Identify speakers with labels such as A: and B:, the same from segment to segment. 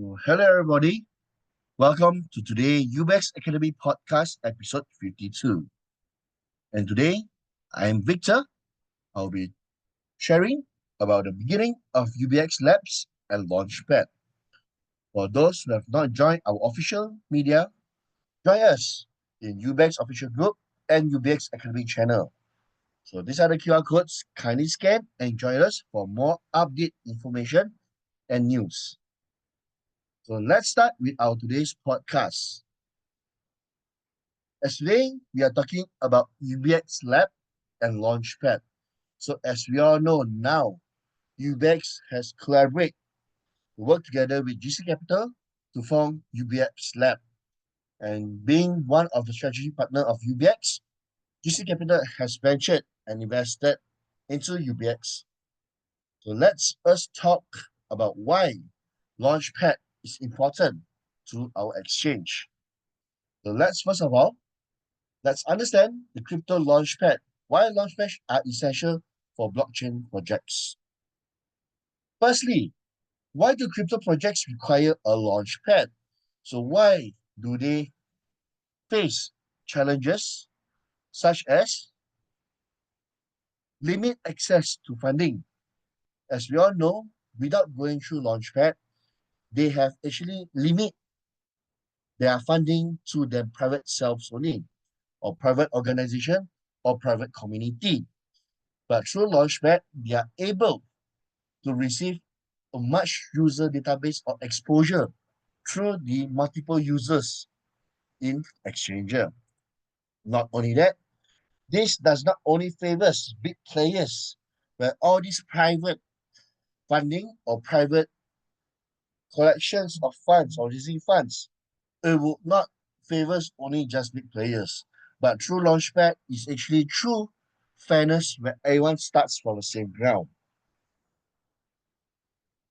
A: Hello, everybody. Welcome to today UBX Academy Podcast episode 52. And today, I'm Victor. I'll be sharing about the beginning of UBX Labs and Launchpad. For those who have not joined our official media, join us in UBX official group and UBX Academy channel. So these are the QR codes. Kindly scan and join us for more update information and news. So let's start with our today's podcast. As today, we are talking about UBX Lab and Launchpad. So as we all know now, UBX has collaborated to work together with GC Capital to form UBX Lab. And being one of the strategic partner of UBX, GC Capital has ventured and invested into UBX. So let's us talk about why Launchpad is important to our exchange. So let's first of all, let's understand the crypto launchpad. Why launchpads are essential for blockchain projects. Firstly, why do crypto projects require a launchpad? So why do they face challenges such as limit access to funding? As we all know, without going through launchpad, they have actually limit their funding to their private selves only, or private organization, or private community. But through launchpad, they are able to receive a much user database or exposure through the multiple users in Exchanger. Not only that, this does not only favors big players, where all these private funding or private collections of funds or raising funds, it will not favors only just big players. But through Launchpad is actually true fairness where everyone starts from the same ground.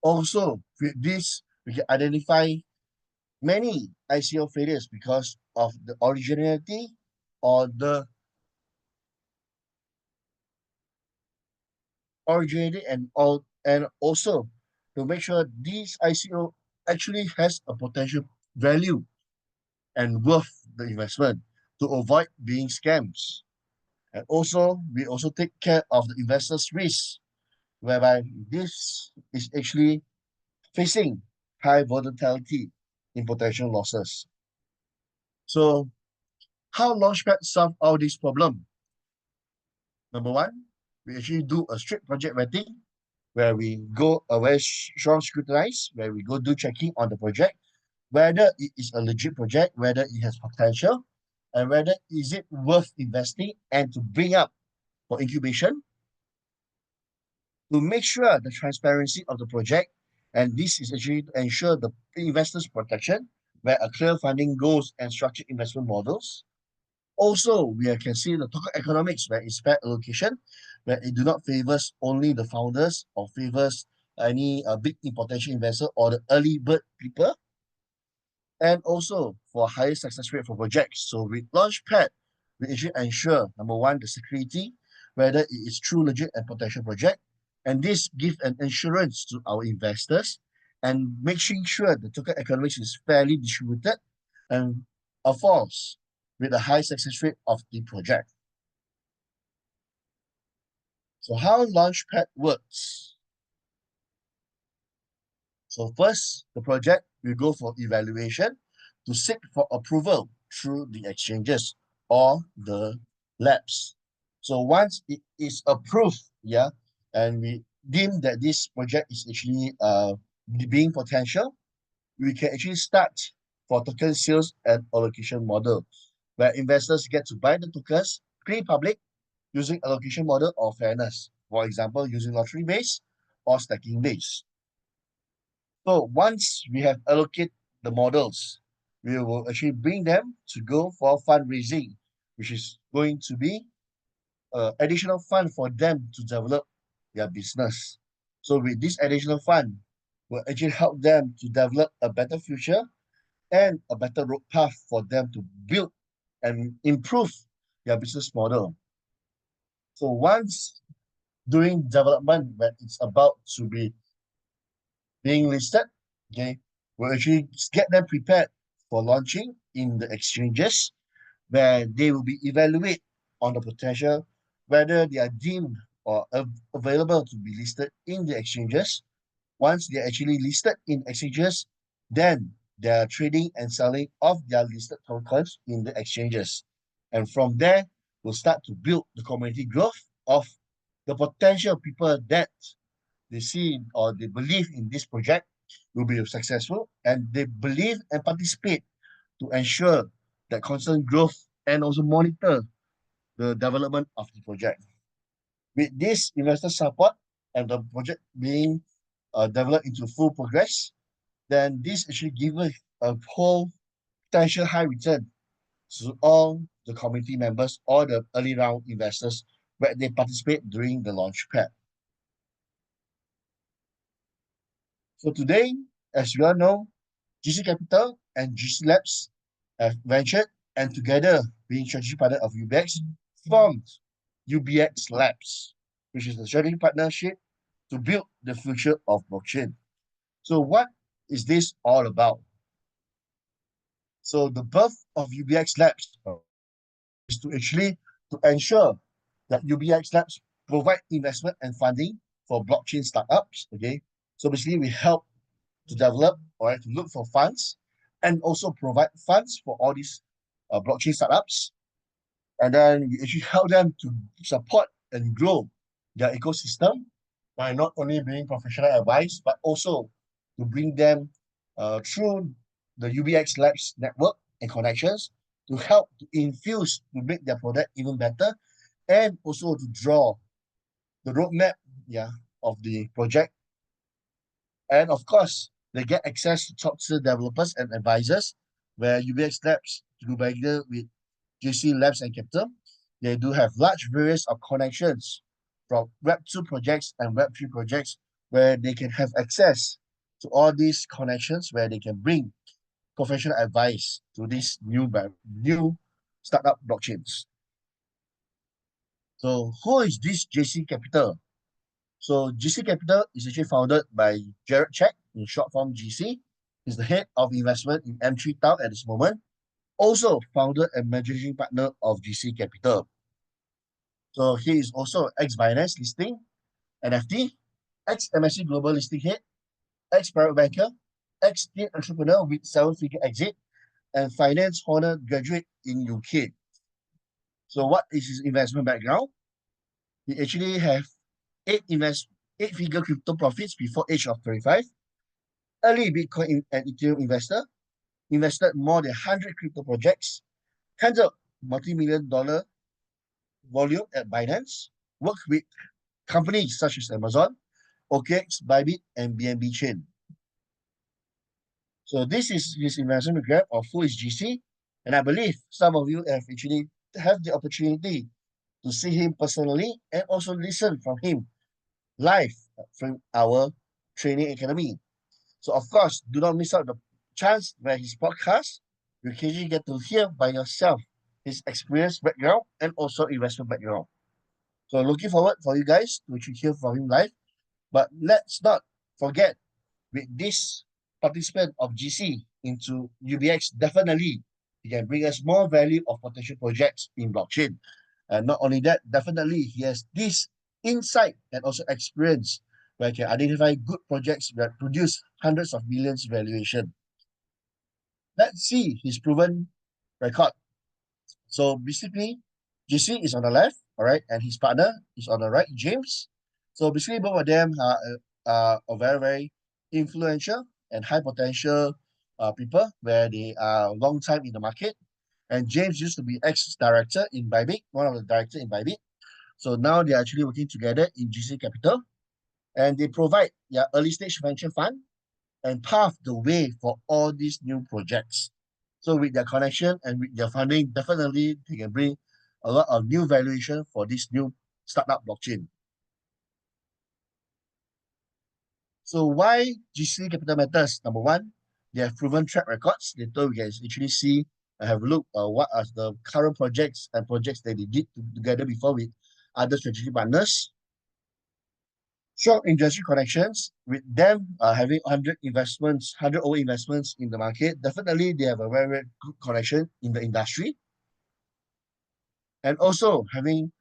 A: Also, with this, we can identify many ICO failures because of the originality or the originality and also to make sure this ICO actually has a potential value and worth the investment to avoid being scams. And also, we also take care of the investors' risk, whereby this is actually facing high volatility in potential losses. So, how Launchpad solve all these problems? Number one, we actually do a strict project vetting where we go a very strong scrutinize, where we go do checking on the project, whether it is a legit project, whether it has potential, and whether is it worth investing and to bring up for incubation to make sure the transparency of the project. And this is actually to ensure the investors' protection, where a clear funding goals and structured investment models. Also, we can see the token economics where it's fair allocation, where it do not favors only the founders or favors any big potential investor or the early bird people, and also for higher success rate for projects. So with Launchpad, we actually ensure number one, the security, whether it is true, legit, and potential project, and this give an insurance to our investors and making sure the token economics is fairly distributed and of course with a high success rate of the project. So how Launchpad works? So first, the project will go for evaluation to seek for approval through the exchanges or the labs. So once it is approved, yeah, and we deem that this project is actually being potential, we can actually start for token sales and allocation model, where investors get to buy the tokens pre-public using allocation model or fairness. For example, using lottery base or stacking base. So once we have allocated the models, we will actually bring them to go for fundraising, which is going to be additional fund for them to develop their business. So with this additional fund, will actually help them to develop a better future and a better road path for them to build and improve their business model. So once during development when it's about to be being listed, okay, will actually get them prepared for launching in the exchanges where they will be evaluate on the potential whether they are deemed or available to be listed in the exchanges. Once they're actually listed in exchanges, then they're trading and selling of their listed tokens in the exchanges. And from there, we'll start to build the community growth of the potential people that they see or they believe in this project will be successful and they believe and participate to ensure that constant growth and also monitor the development of the project. With this investor support and the project being developed into full progress, then this actually gives a whole potential high return to all the community members or the early round investors where they participate during the launchpad. So today, as you all know, GC Capital and GC Labs have ventured and together being strategic partner of UBX formed UBX Labs, which is a strategic partnership to build the future of blockchain. So what is this all about? So the birth of UBX Labs is to actually to ensure that UBX Labs provide investment and funding for blockchain startups. Okay, so basically we help to develop or to look for funds and also provide funds for all these blockchain startups. And then we actually help them to support and grow their ecosystem by not only being professional advice, but also to bring them through the UBX Labs network and connections to help to infuse to make their product even better and also to draw the roadmap, yeah, of the project. And of course, they get access to top tier developers and advisors where UBX Labs, together with GC Labs and Capital, they do have large various of connections from Web2 projects and Web3 projects where they can have access to all these connections where they can bring professional advice to these new startup blockchains. So who is this JC Capital? So GC Capital is actually founded by Jared Check, in short form GC. He's the head of investment in M3 Town at this moment. Also founder and managing partner of GC Capital. So he is also ex-Binance listing, NFT, ex-MSC Global listing head, ex-private banker, ex-teen entrepreneur with seven-figure exit, and finance honor graduate in UK. So what is his investment background? He actually have eight-figure crypto profits before age of 35, early Bitcoin and Ethereum investor, invested more than 100 crypto projects, handled multi-million dollar volume at Binance, worked with companies such as Amazon, OKX, Bybit, and BNB Chain. So this is his investment graph of who is GC, and I believe some of you have actually have the opportunity to see him personally and also listen from him live from our training academy. So of course, do not miss out the chance where his podcast, you can actually get to hear by yourself his experience background and also investment background. So looking forward for you guys to actually hear from him live. But let's not forget with this participant of GC into UBX, definitely he can bring us more value of potential projects in blockchain. And not only that, definitely he has this insight and also experience where he can identify good projects that produce hundreds of millions valuation. Let's see his proven record. So basically, JC is on the left, all right, and his partner is on the right, James. So basically, both of them are a very, very influential and high potential people where they are long time in the market. And James used to be ex-director in Bybit, one of the directors in Bybit. So now they're actually working together in GC Capital, and they provide their early stage venture fund and pave the way for all these new projects. So with their connection and with their funding, definitely they can bring a lot of new valuation for this new startup blockchain. So why GC Capital matters? Number one, they have proven track records. Later we can actually see and have a look what are the current projects and projects that they did together before with other strategic partners. Strong industry connections with them having 100 investments, 100 over investments in the market. Definitely, they have a very, very good connection in the industry, and also having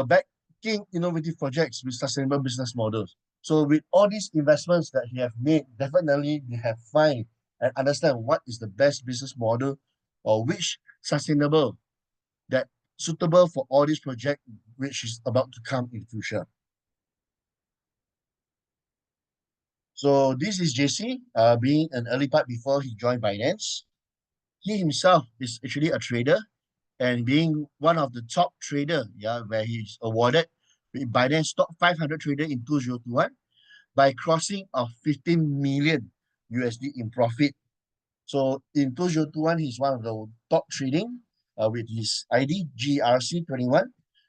A: backing innovative projects with sustainable business models. So with all these investments that he have made, definitely they have find and understand what is the best business model or which sustainable that suitable for all these projects which is about to come in future. So this is JC, being an early part before he joined Binance. He himself is actually a trader and being one of the top trader, yeah, where he's awarded with Binance top 500 trader in 2021 by crossing of 15 million USD in profit. So in 2021, he's one of the top trading with his ID GRC21.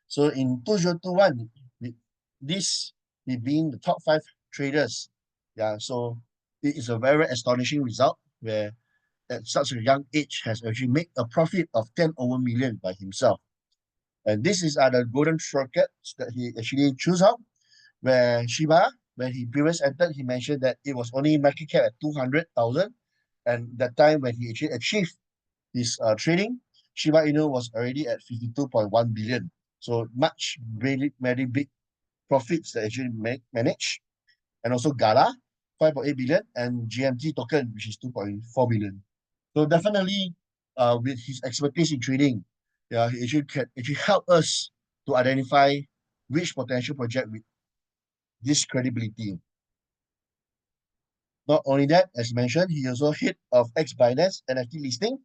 A: So in 2021, with this he being the top five traders. Yeah, so it is a very astonishing result where at such a young age has actually made a profit of 10 over million by himself. And this is the golden shortcuts that he actually chose out, where Shiba, when he previously entered, he mentioned that it was only market cap at 200,000. And that time when he actually achieved his trading, Shiba Inu was already at 52.1 billion. So much really very big profits that actually managed. And also Gala, 5.8 billion, and GMT token, which is 2.4 billion. So definitely, with his expertise in trading, yeah, he actually can actually help us to identify which potential project with this credibility. Not only that, as mentioned, he also head of X Binance NFT listing.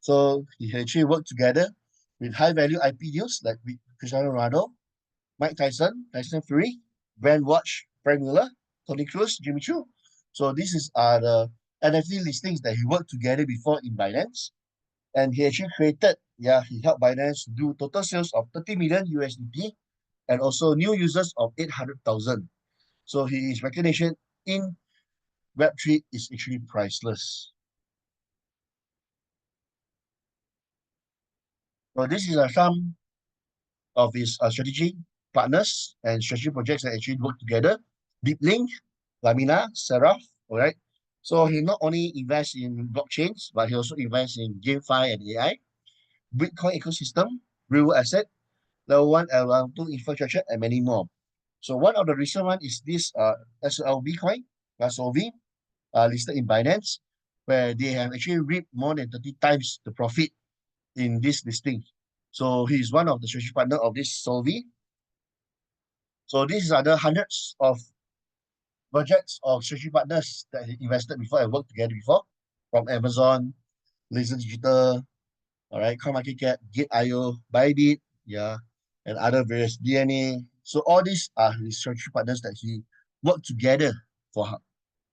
A: So he actually worked together with high value IP deals like with Cristiano Ronaldo, Mike Tyson, Tyson Fury, Brand Watch, Frank Miller, Tony Cruz, Jimmy Choo. So this is the NFT listings that he worked together before in Binance. And he actually created, yeah, he helped Binance do total sales of 30 million USDT and also new users of 800,000. So his recognition in Web3 is actually priceless. So this is some of his strategy partners and strategy projects that actually work together. Deep Link, Lamina, Seraph, all right. So he not only invests in blockchains, but he also invests in GameFi and AI, Bitcoin ecosystem, real asset, level one and level two infrastructure, and many more. So one of the recent one is this SLV coin, SLV, listed in Binance, where they have actually reaped more than 30 times the profit in this listing. So he's one of the strategic partner of this Solvi. So these are the hundreds of projects of strategic partners that he invested before and worked together before, from Amazon, Laser Digital, all right, CoinMarketCap, Gate.io, Bybit, yeah, and other various DNA. So all these are his strategic partners that he worked together for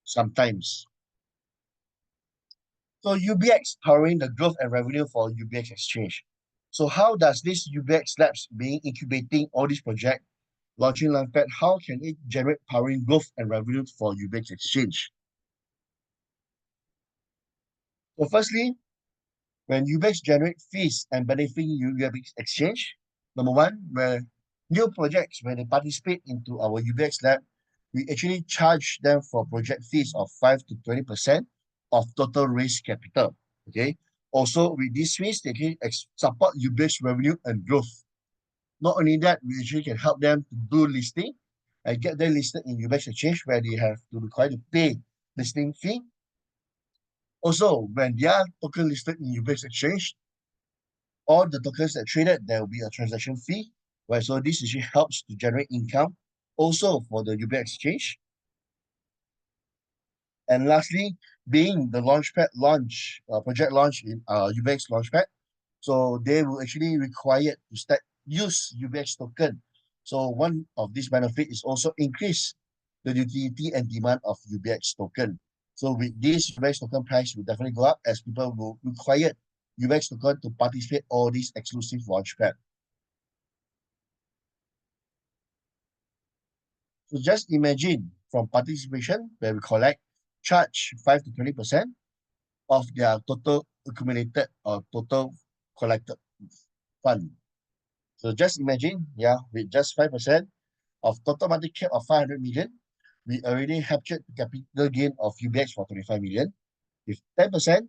A: sometimes. So UBX powering the growth and revenue for UBX Exchange. So how does this UBX Labs being incubating all these projects, launching Launchpad, how can it generate powering growth and revenue for UBX Exchange? So firstly, when UBX generate fees and benefiting UBX Exchange, number one, where new projects, when they participate into our UBX Lab, we actually charge them for project fees of 5 to 20% of total raised capital. Okay. Also, with these fees, they can support UBX revenue and growth. Not only that, we actually can help them to do listing and get them listed in UBX Exchange where they have to require to pay listing fee. Also, when they are token listed in UBX Exchange, all the tokens that traded, there will be a transaction fee, right? So this actually helps to generate income also for the UBX Exchange. And lastly, being the Launchpad launch, project launch in UBX Launchpad, so they will actually require to start use UBX token. So one of these benefit is also increase the utility and demand of UBX token. So with this UBX token price will definitely go up as people will require UBX token to participate all these exclusive Launchpad. So just imagine from participation where we collect charge 5 to 20% of their total accumulated or total collected fund. So just imagine, yeah, with just 5%, of total market cap of 500 million, we already captured the capital gain of UBX for 25 million. With 10%,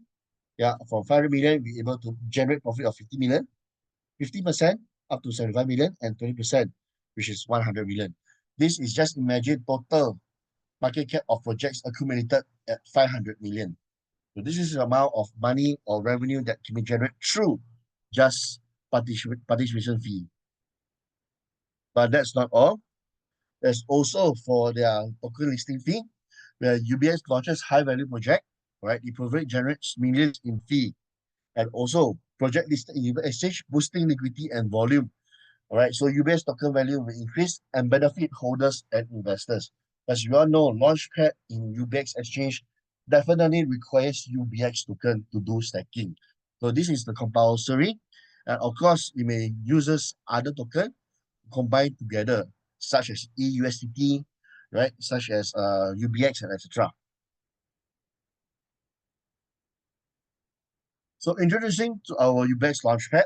A: yeah, from 500 million, we're able to generate profit of 50 million, 50% up to 75 million, and 20%, which is 100 million. This is just imagine total market cap of projects accumulated at 500 million. So this is the amount of money or revenue that can be generated through just participation fee. But that's not all. There's also for their token listing fee, where UBS launches high value project, right? It provides generates millions in fee, and also project listed in UBS exchange, boosting liquidity and volume. All right, so UBS token value will increase and benefit holders and investors. As you all know, Launchpad in UBX exchange definitely requires UBX token to do stacking. So this is the compulsory. And of course, you may use other token combined together, such as EUSDT, right? Such as UBX and etc. So introducing to our UBX Launchpad.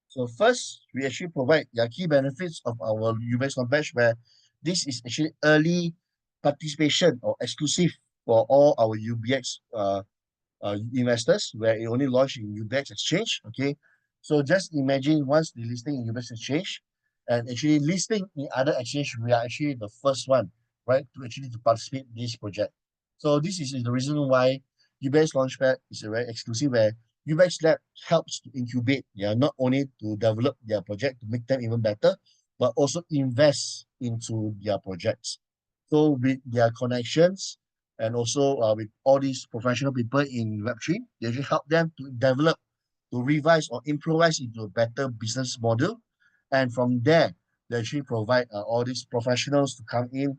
A: So first, we actually provide the key benefits of our UBX Launchpad, where this is actually early participation or exclusive for all our UBX investors, where it only launched in UBX Exchange. Okay, so just imagine once the listing in UBX Exchange and actually listing in other exchange, we are actually the first one, right, to actually to participate in this project. So this is the reason why UBX Launchpad is a very exclusive where UBX Lab helps to incubate, yeah, not only to develop their project to make them even better, but also invest into their projects. So with their connections and also with all these professional people in Web3, they actually help them to develop, to revise or improvise into a better business model. And from there, they actually provide all these professionals to come in,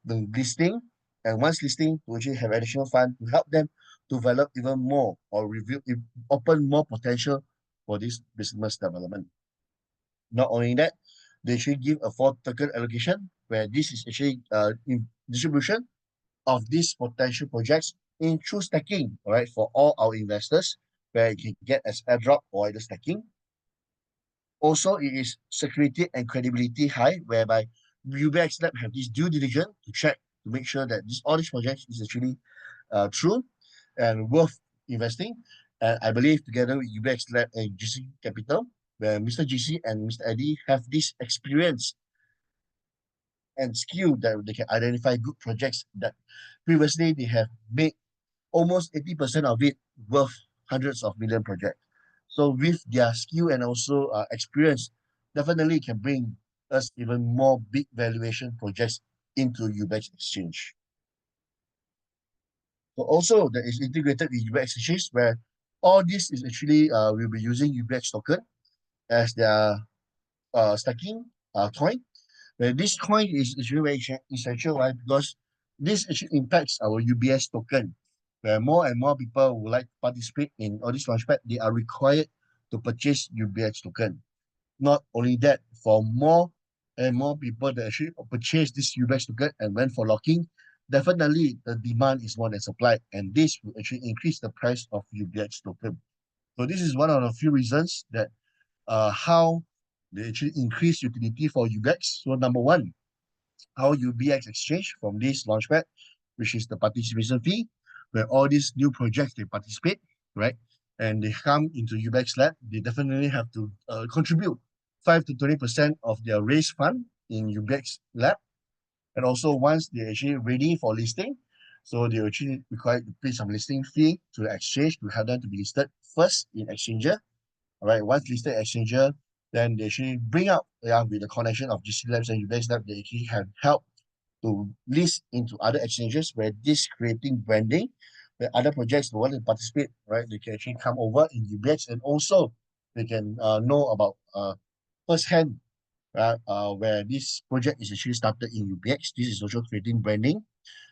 A: the listing, and once listing, to actually have additional fund to help them develop even more or review, open more potential for this business development. Not only that, they actually give a 4 token allocation where this is actually in distribution of these potential projects in true stacking, all right, for all our investors, where you can get as airdrop or either stacking. Also, it is security and credibility high, whereby UBX Lab have this due diligence to check to make sure that all these projects is actually true and worth investing. And I believe together with UBX Lab and GC Capital, where Mr. GC and Mr. Eddie have this experience and skill that they can identify good projects that previously they have made almost 80% of it worth hundreds of million projects. So with their skill and also experience, definitely can bring us even more big valuation projects into UBX Exchange. So also that is integrated with UBX Exchange where all this is actually will be using UBX token as their stacking coin. Where this coin is actually very essential, right? Because this actually impacts our UBS token, where more and more people would like to participate in all this launchpad, they are required to purchase UBX token. Not only that, for more and more people that actually purchase this UBX token and went for locking, definitely the demand is more than supply, and this will actually increase the price of UBX token. So this is one of the few reasons that how they actually increase utility for UBX. So number one, how UBX exchange from this launchpad, which is the participation fee, where all these new projects they participate, right? And they come into UBX Lab, they definitely have to contribute 5 to 20% of their raised fund in UBX Lab. And also once they're actually ready for listing, so they actually require to pay some listing fee to the exchange to have them to be listed first in Exchanger. All right, once listed Exchanger, then they actually bring out, yeah, with the connection of GC Labs and UBX Lab, they actually have help to list into other exchanges where this creating branding, where other projects who want to participate, right, they can actually come over in UBX and also they can know about firsthand, right, where this project is actually started in UBX. This is also creating branding.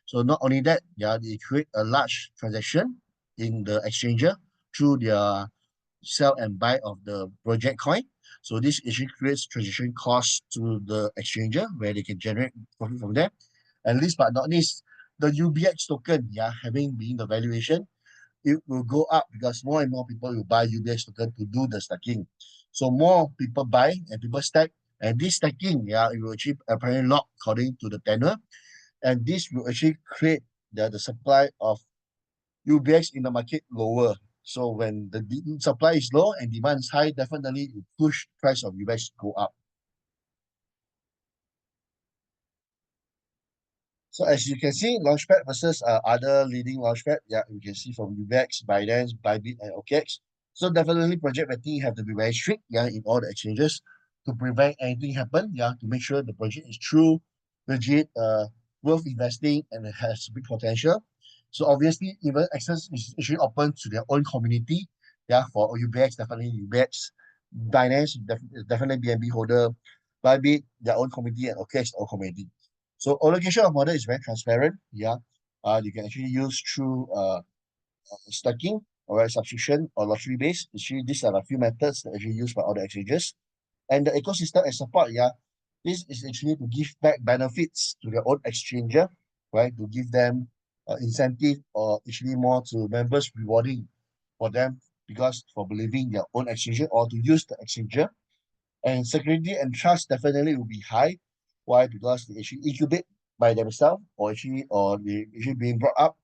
A: So not only that, yeah, they create a large transaction in the exchanger through their sell and buy of the project coin. So this actually creates transaction costs to the exchanger where they can generate profit from there. And least but not least, the UBX token, yeah, having been the valuation, it will go up because more and more people will buy UBX token to do the stacking. So more people buy and people stack, and this stacking, yeah, it will achieve apparently lock according to the tenor, and this will actually create the supply of UBX in the market lower. So when the supply is low and demand is high, definitely it push price of UBX go up. So as you can see, Launchpad versus other leading Launchpad, yeah, you can see from UBX, Binance, Bybit, and OKX. So definitely project vetting have to be very strict, yeah, in all the exchanges to prevent anything happen, yeah, to make sure the project is true, legit, worth investing, and it has big potential. So obviously, even access is actually open to their own community, yeah, for UBX, definitely UBX, Binance, definitely BNB holder, Bybit, their own community, and OKX, own community. So allocation of model is very transparent. Yeah, you can actually use through stacking or subscription or lottery based. Actually, these are a few methods that actually used by all the exchanges. And the ecosystem and support. Yeah, this is actually to give back benefits to their own exchanger, right? To give them incentive or actually more to members rewarding for them because for believing their own exchanger or to use the exchanger, and security and trust definitely will be high. Why? Because they actually incubate by themselves, or they actually being brought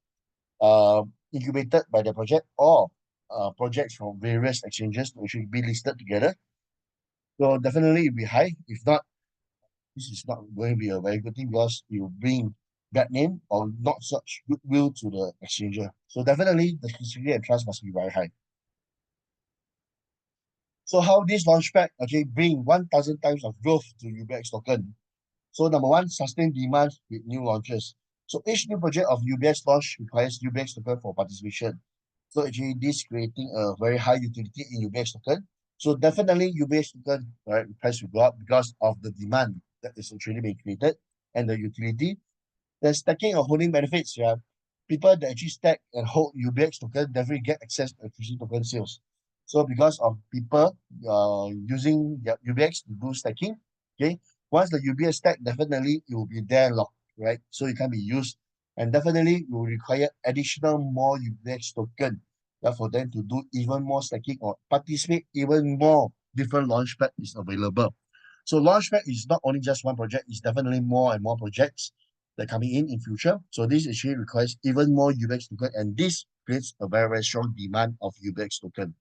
A: up, incubated by the project, or projects from various exchanges to actually be listed together. So definitely it will be high. If not, this is not going to be a very good thing because it will bring bad name or not such goodwill to the exchanger. So definitely the security and trust must be very high. So how this launchpad okay bring 1,000 times of growth to UBX token. So number one, sustain demand with new launches. So each new project of UBX launch requires UBX token for participation. So actually this creating a very high utility in UBX token. So definitely UBX token right price will go up because of the demand that is actually being created and the utility. The stacking or holding benefits, yeah. People that actually stack and hold UBX token definitely get access to equity token sales. So because of people using their UBX to do stacking, okay, once the UBX stack, definitely it will be there locked, right? So it can be used and definitely will require additional more UBX token for them to do even more stacking or participate even more different launchpad is available. So Launchpad is not only just one project, it's definitely more and more projects that coming in future. So this actually requires even more UBX token, and this creates a very, very strong demand of UBX token.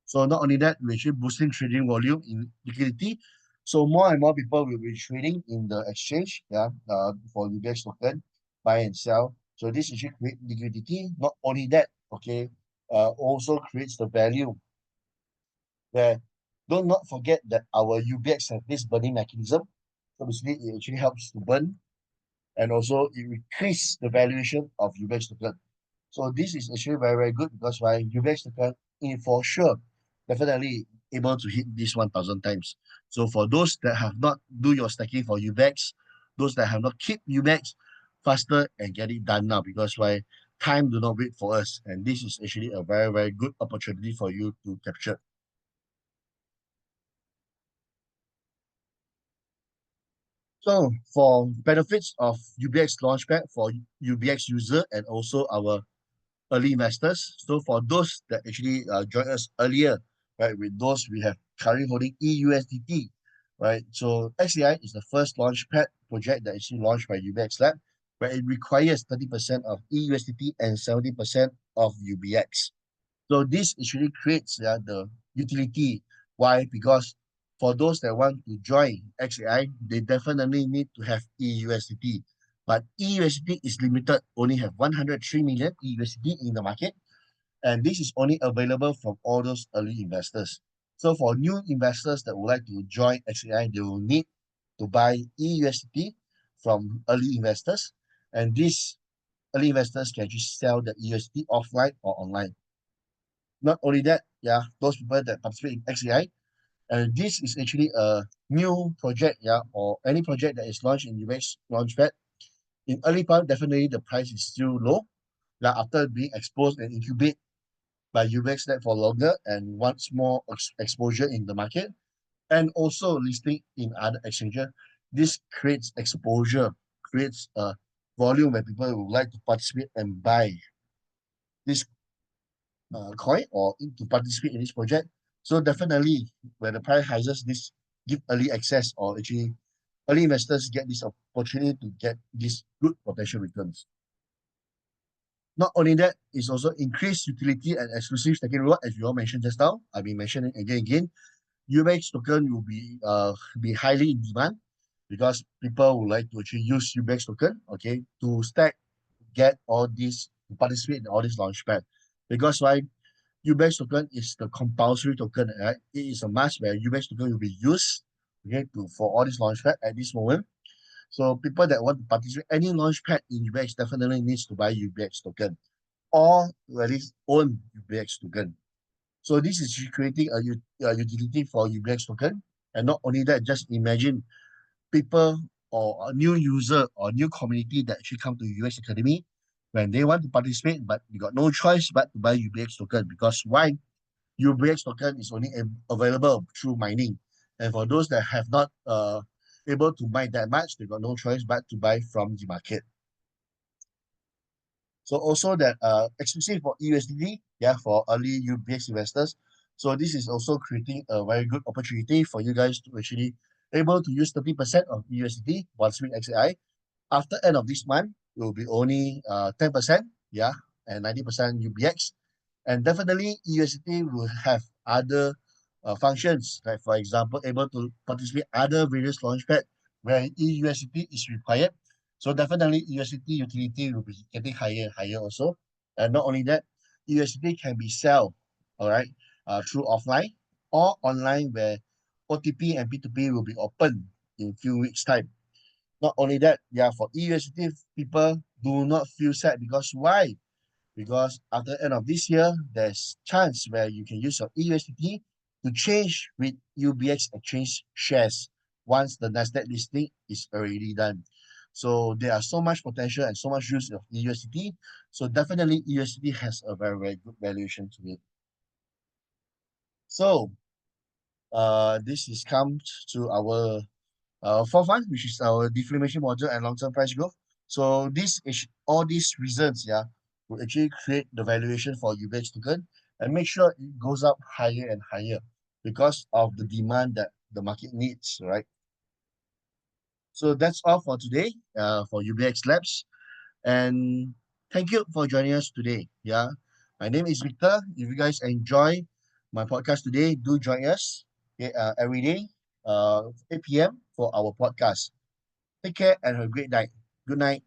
A: So not only that, we're actually boosting trading volume in liquidity. So more and more people will be trading in the exchange, yeah, for UBX token, buy and sell. So this actually create liquidity. Not only that, okay, also creates the value where do not forget that our UBX have this burning mechanism. So basically, it actually helps to burn and also it increase the valuation of UBX token. So this is actually very, very good because why UBX token in for sure definitely able to hit this 1,000 times. So for those that have not do your stacking for UBX, those that have not keep UBX faster and get it done now because why time do not wait for us and this is actually a very, very good opportunity for you to capture. So for benefits of UBX Launchpad for UBX user and also our early investors. So for those that actually joined us earlier, right, with those we have currently holding EUSDT, right? So XAI is the first Launchpad project that actually launched by UBX Lab, where it requires 30% of EUSDT and 70% of UBX. So this actually creates the utility. Why? Because for those that want to join XAI, they definitely need to have EUSDT. But EUSDT is limited, only have 103 million EUSDT in the market, and this is only available from all those early investors. So for new investors that would like to join XAI, they will need to buy EUSDT from early investors, and these early investors can just sell the EUSDT offline or online. Not only that, yeah, those people that participate in XAI, and this is actually a new project, yeah, or any project that is launched in UX Launchpad. In early part, definitely the price is still low. Like after being exposed and incubate by UX Lab for longer and wants more exposure in the market, and also listing in other exchanges, this creates exposure, creates a volume where people would like to participate and buy this coin or to participate in this project. So definitely, when the price rises, this give early access or actually early investors get this opportunity to get these good potential returns. Not only that, it's also increased utility and exclusive staking reward, as you all mentioned just now. I've been mentioning again. UBX token will be highly in demand because people would like to actually use UBX token, okay, to stack, get all these, to participate in all this launchpad. Because why? UBX token is the compulsory token, right? It is a must where UBX token will be used, okay, to for all this launchpad at this moment. So people that want to participate any launchpad in UBX definitely needs to buy UBX token or at least own UBX token. So this is creating a utility for UBX token. And not only that, just imagine people or a new user or new community that actually come to UX Academy when they want to participate, but you got no choice but to buy UBX token because why? UBX token is only available through mining. And for those that have not able to mine that much, they got no choice but to buy from the market. So also that exclusive for USDT, yeah, for early UBX investors. So this is also creating a very good opportunity for you guys to actually able to use 30% of USDT once with XAI. After end of this month, it will be only 10%, yeah, and 90% UBX. And definitely USDT will have other functions, like for example, able to participate other various launchpad where EUSDT is required. So definitely USDT utility will be getting higher and higher also. And not only that, USDT can be sell, all right, through offline or online where OTP and P2P will be open in few weeks time. Not only that, yeah, for EUSDT people do not feel sad because why? Because after the end of this year, there's chance where you can use your EUSDT to change with UBX exchange shares once the Nasdaq listing is already done. So there are so much potential and so much use of EUSDT. So definitely EUSDT has a very, very good valuation to it. So this is come to our fourth one, which is our deflation model and long-term price growth. So this is all these reasons, yeah, will actually create the valuation for UBX token and make sure it goes up higher and higher because of the demand that the market needs, right? So that's all for today, for UBX Labs, and thank you for joining us today. Yeah, my name is Victor. If you guys enjoy my podcast today, do join us, okay, every day, 8 p.m. for our podcast. Take care and have a great night. Good night.